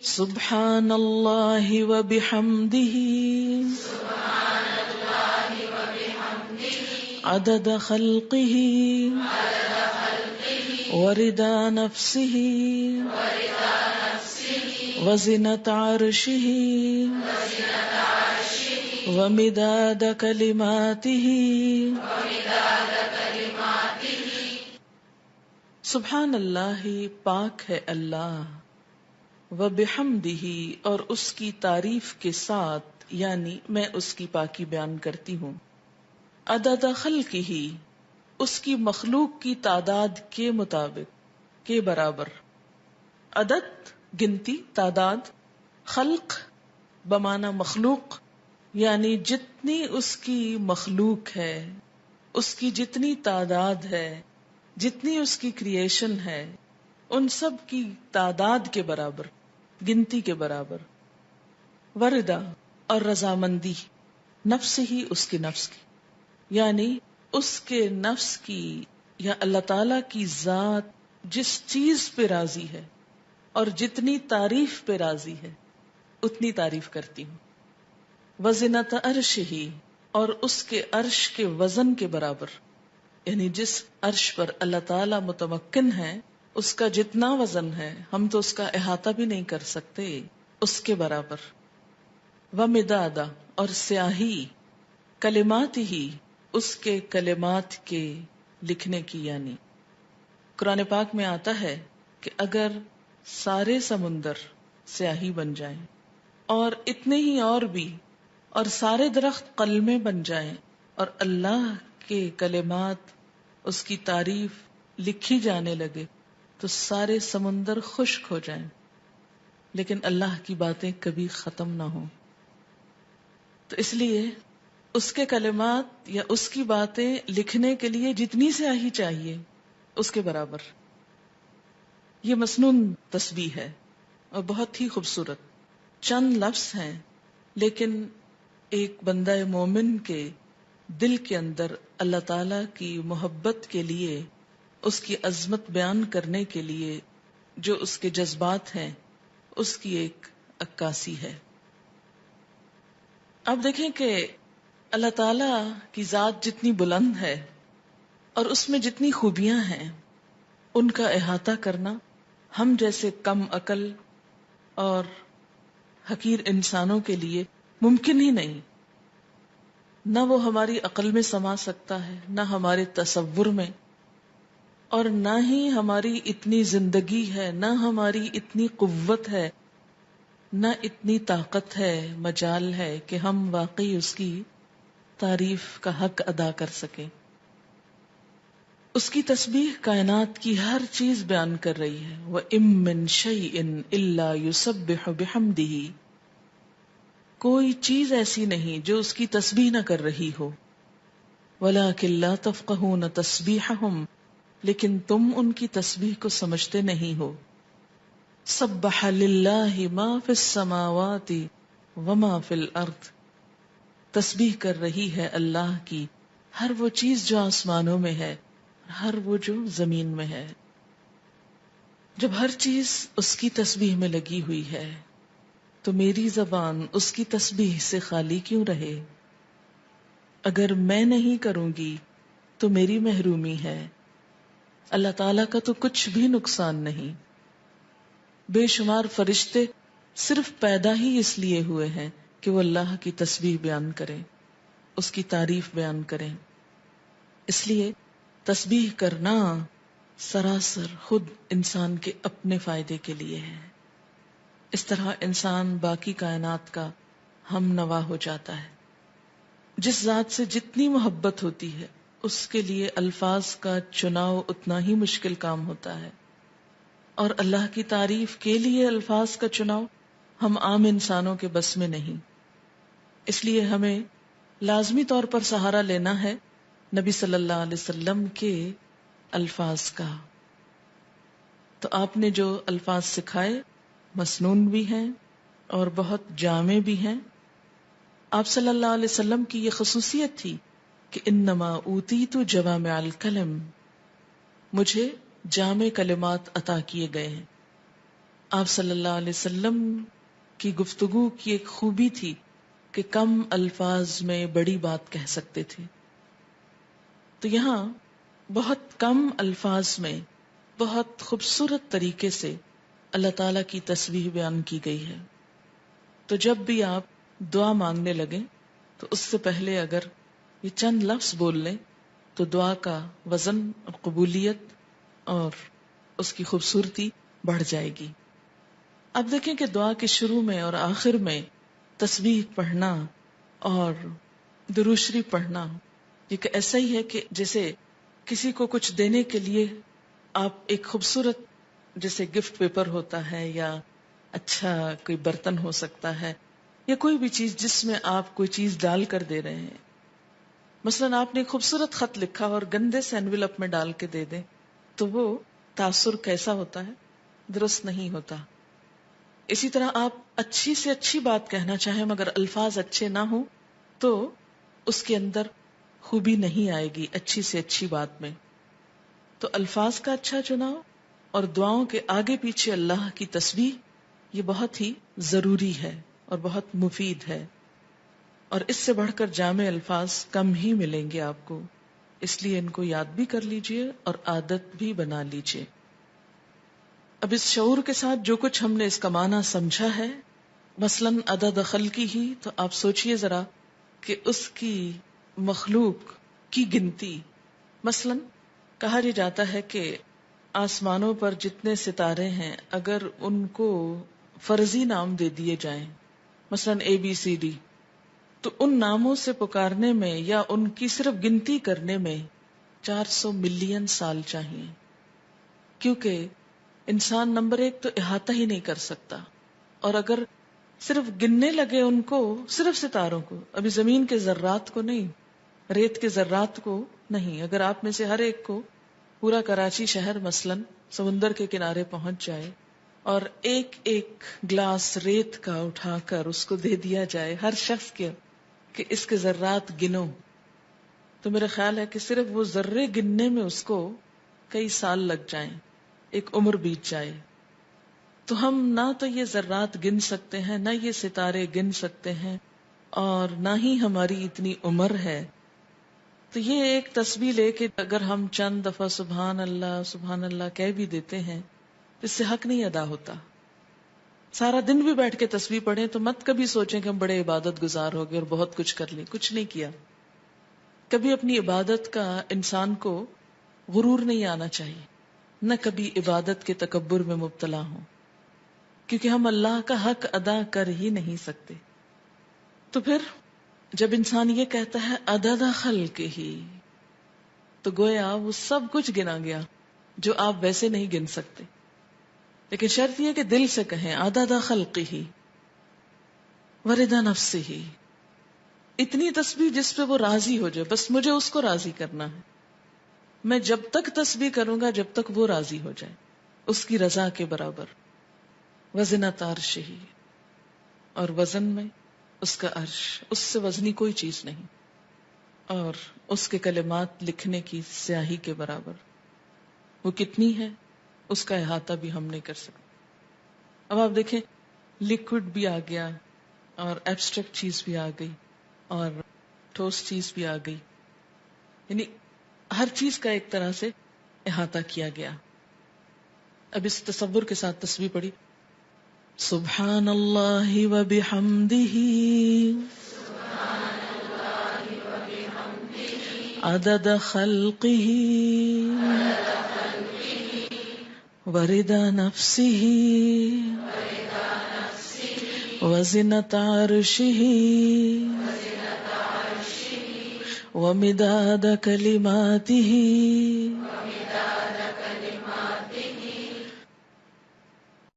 سبحان اللہ وبحمدہ عدد خلقہ ورضا نفسہ وزنة عرشہ ومداد کلماتہ. سبحان اللہ، پاک ہے اللہ، وبحمدہ، اور اس کی تعریف کے ساتھ، یعنی میں اس کی پاکی بیان کرتی ہوں. عدد خلقہ، اس کی مخلوق کی تعداد کے مطابق، کے برابر. عدد گنتی، تعداد. خلق بمعنی مخلوق، یعنی جتنی اس کی مخلوق ہے، اس کی جتنی تعداد ہے، جتنی اس کی کریشن ہے، ان سب کی تعداد کے برابر، گنتی کے برابر. وردا، اور رضامندی، نفس ہی، اس کے نفس کی، یعنی اس کے نفس کی یا اللہ تعالی کی ذات جس چیز پہ راضی ہے اور جتنی تعریف پہ راضی ہے اتنی تعریف کرتی ہوں. وزنت عرش ہی، اور اس کے عرش کے وزن کے برابر، یعنی جس عرش پر اللہ تعالی متمکن ہے اس کا جتنا وزن ہے ہم تو اس کا احاطہ بھی نہیں کر سکتے، اس کے برابر. ومدادا، اور سیاہی، کلمات ہی، اس کے کلمات کے لکھنے کی. یعنی قرآن پاک میں آتا ہے کہ اگر سارے سمندر سیاہی بن جائیں اور اتنے ہی اور بھی، اور سارے درخت قلمیں بن جائیں اور اللہ کے کلمات، اس کی تعریف لکھی جانے لگے تو سارے سمندر خشک ہو جائیں، لیکن اللہ کی باتیں کبھی ختم نہ ہوں. تو اس لیے اس کے کلمات یا اس کی باتیں لکھنے کے لیے جتنی سیاہی چاہیے اس کے برابر. یہ مسنون تسبیح ہے اور بہت ہی خوبصورت. چند لفظ ہیں لیکن ایک بندہ مومن کے دل کے اندر اللہ تعالی کی محبت کے لیے، اس کی عظمت بیان کرنے کے لیے جو اس کے جذبات ہیں اس کی ایک عکاسی ہے. اب دیکھیں کہ اللہ تعالی کی ذات جتنی بلند ہے اور اس میں جتنی خوبیاں ہیں ان کا احاطہ کرنا ہم جیسے کم عقل اور حقیر انسانوں کے لیے ممکن ہی نہیں. نہ وہ ہماری عقل میں سما سکتا ہے، نہ ہمارے تصور میں، اور نہ ہی ہماری اتنی زندگی ہے، نہ ہماری اتنی قوت ہے، نہ اتنی طاقت ہے، مجال ہے کہ ہم واقعی اس کی تعریف کا حق ادا کر سکیں. اس کی تسبیح کائنات کی ہر چیز بیان کر رہی ہے. وَإِن مِّن شَيْءٍ إِلَّا يُسَبِّحُ بِحَمْدِهِ، کوئی چیز ایسی نہیں جو اس کی تسبیح نہ کر رہی ہو. وَلَٰكِن لَّا تَفْقَهُونَ تَسْبِيحَهُمْ، لیکن تم ان کی تسبیح کو سمجھتے نہیں ہو. سَبَّحَ لِلَّهِ مَا فِي السَّمَاوَاتِ وَمَا فِي الْأَرْضِ، تسبیح کر رہی ہے اللہ کی ہر وہ چیز جو آسمانوں میں ہے، ہر وہ جو زمین میں ہے. جب ہر چیز اس کی تسبیح میں لگی ہوئی ہے تو میری زبان اس کی تسبیح سے خالی کیوں رہے؟ اگر میں نہیں کروں گی تو میری محرومی ہے. اللہ تعالیٰ کا تو کچھ بھی نقصان نہیں. بے شمار فرشتے صرف پیدا ہی اس لیے ہوئے ہیں کہ وہ اللہ کی تسبیح بیان کریں، اس کی تعریف بیان کریں. اس لیے تسبیح کرنا سراسر خود انسان کے اپنے فائدے کے لیے ہے. اس طرح انسان باقی کائنات کا ہم نوا ہو جاتا ہے. جس ذات سے جتنی محبت ہوتی ہے اس کے لیے الفاظ کا چناؤ اتنا ہی مشکل کام ہوتا ہے، اور اللہ کی تعریف کے لیے الفاظ کا چناؤ ہم عام انسانوں کے بس میں نہیں. اس لیے ہمیں لازمی طور پر سہارا لینا ہے نبی صلی اللہ علیہ وسلم کے الفاظ کا. تو آپ نے جو الفاظ سکھائے مسنون بھی ہیں اور بہت جامع بھی ہیں. آپ صلی اللہ علیہ وسلم کی یہ خصوصیت تھی کہ انما اوتیت جوامع الکلم، مجھے جامع کلمات عطا کیے گئے ہیں. آپ صلی اللہ علیہ وسلم کی گفتگو کی ایک خوبی تھی کہ کم الفاظ میں بڑی بات کہہ سکتے تھے. تو یہاں بہت کم الفاظ میں بہت خوبصورت طریقے سے اللہ تعالی کی تسبیح بیان کی گئی ہے. تو جب بھی آپ دعا مانگنے لگیں تو اس سے پہلے اگر یہ چند لفظ بول لیں تو دعا کا وزن اور قبولیت اور اس کی خوبصورتی بڑھ جائے گی. اب دیکھیں کہ دعا کے شروع میں اور آخر میں تسبیح پڑھنا اور درود شریف پڑھنا یہ ایسا ہی ہے کہ جیسے کسی کو کچھ دینے کے لیے آپ ایک خوبصورت جیسے گفٹ پیپر ہوتا ہے یا اچھا کوئی برتن ہو سکتا ہے یا کوئی بھی چیز جس میں آپ کوئی چیز ڈال کر دے رہے ہیں. مثلا آپ نے ایک خوبصورت خط لکھا اور گندے سے انویلپ میں ڈال کے دے دیں تو وہ تاثر کیسا ہوتا ہے؟ درست نہیں ہوتا. اسی طرح آپ اچھی سے اچھی بات کہنا چاہیں مگر الفاظ اچھے نہ ہوں تو اس کے اندر خوبی نہیں آئے گی اچھی سے اچھی بات میں. تو الفاظ کا اچھا چناؤ اور دعاؤں کے آگے پیچھے اللہ کی تسبیح یہ بہت ہی ضروری ہے اور بہت مفید ہے، اور اس سے بڑھ کر جامع الفاظ کم ہی ملیں گے آپ کو. اس لیے ان کو یاد بھی کر لیجئے اور عادت بھی بنا لیجئے. اب اس شعور کے ساتھ جو کچھ ہم نے اس کا معنی سمجھا ہے، مثلاً عدد خلقی ہی، تو آپ سوچئے ذرا کہ اس کی مخلوق کی گنتی. مثلاً کہا جاتا ہے کہ آسمانوں پر جتنے ستارے ہیں اگر ان کو فرضی نام دے دیے جائیں، مثلاً ABCD، تو ان ناموں سے پکارنے میں یا ان کی صرف گنتی کرنے میں 400 ملین سال چاہیے، کیونکہ انسان نمبر ایک تو احاطہ ہی نہیں کر سکتا. اور اگر صرف گننے لگے ان کو، صرف ستاروں کو، ابھی زمین کے ذرات کو نہیں، ریت کے ذرات کو نہیں، اگر آپ میں سے ہر ایک کو پورا کراچی شہر مثلاً سمندر کے کنارے پہنچ جائے اور ایک ایک گلاس ریت کا اٹھا کر اس کو دے دیا جائے ہر شخص کے کہ اس کے ذرات گنو، تو میرا خیال ہے کہ صرف وہ ذرے گننے میں اس کو کئی سال لگ جائیں، ایک عمر بیت جائے. تو ہم نہ تو یہ ذرات گن سکتے ہیں، نہ یہ ستارے گن سکتے ہیں، اور نہ ہی ہماری اتنی عمر ہے. تو یہ ایک تسبیح لے کے اگر ہم چند دفعہ سبحان اللہ کہہ بھی دیتے ہیں تو اس سے حق نہیں ادا ہوتا. سارا دن بھی بیٹھ کے تسبیح پڑھیں تو مت کبھی سوچیں کہ ہم بڑے عبادت گزار ہو گئے اور بہت کچھ کر لیں. کچھ نہیں کیا. کبھی اپنی عبادت کا انسان کو غرور نہیں آنا چاہیے، نہ کبھی عبادت کے تکبر میں مبتلا ہوں، کیونکہ ہم اللہ کا حق ادا کر ہی نہیں سکتے. تو پھر جب انسان یہ کہتا ہے عدد خلق ہی، تو گویا وہ سب کچھ گنا گیا جو آپ ویسے نہیں گن سکتے. لیکن شرط یہ کہ دل سے کہیں عدد خلق ہی ورضا نفس ہی، اتنی تسبیح جس پہ وہ راضی ہو جائے. بس مجھے اس کو راضی کرنا ہے. میں جب تک تسبیح کروں گا جب تک وہ راضی ہو جائے، اس کی رضا کے برابر. وزنۃ عرش ہی، اور وزن میں اس کا عرش، اس سے وزنی کوئی چیز نہیں، اور اس کے کلمات لکھنے کی سیاہی کے برابر. وہ کتنی ہے اس کا احاطہ بھی ہم نہیں کر سکتے. اب آپ دیکھیں لیکوڈ بھی آ گیا اور ایبسٹریکٹ چیز بھی آ گئی اور ٹھوس چیز بھی آ گئی، یعنی ہر چیز کا ایک طرح سے احاطہ کیا گیا. اب اس تصور کے ساتھ تسبیح پڑھی. سبحان اللہ و بحمدہ عدد خلقہ ورضا نفسہ وزنۃ عرشہ ومداد کلماتہ